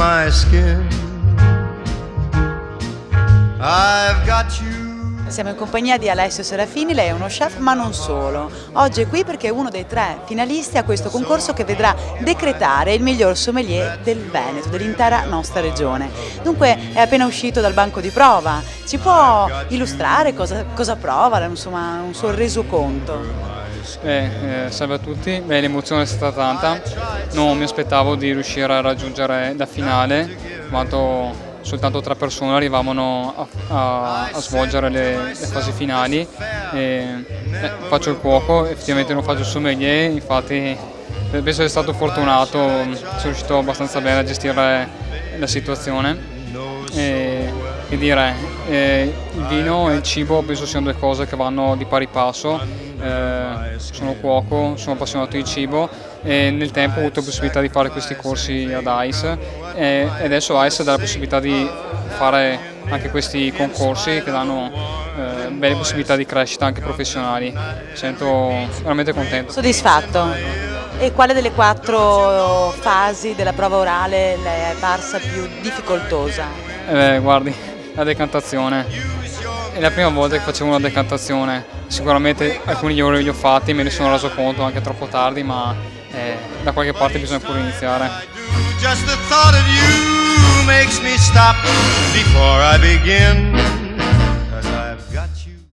my skin. I've got you. Siamo in compagnia di Alessio Serafini, lei è uno chef ma non solo. Oggi è qui perché è uno dei 3 finalisti a questo concorso che vedrà decretare il miglior sommelier del Veneto, dell'intera nostra regione. Dunque è appena uscito dal banco di prova, ci può illustrare cosa prova, insomma un suo resoconto? Salve a tutti, l'emozione è stata tanta, non mi aspettavo di riuscire a raggiungere la finale, quanto soltanto 3 persone arrivavano a svolgere le fasi finali. Faccio il cuoco, effettivamente non faccio il sommelier, infatti penso di essere stato fortunato, sono riuscito abbastanza bene a gestire la situazione. Che dire, il vino e il cibo penso siano 2 cose che vanno di pari passo. Sono cuoco, sono appassionato di cibo e nel tempo ho avuto la possibilità di fare questi corsi ad ICE e adesso ICE dà la possibilità di fare anche questi concorsi che danno belle possibilità di crescita anche professionali. Mi sento veramente contento. Soddisfatto? E quale delle 4 fasi della prova orale le è parsa più difficoltosa? Guardi, la decantazione. È la prima volta che facevo una decantazione, sicuramente alcuni errori li ho fatti, me ne sono reso conto anche troppo tardi, ma da qualche parte bisogna pure iniziare. Just the thought of you makes me stop before I begin.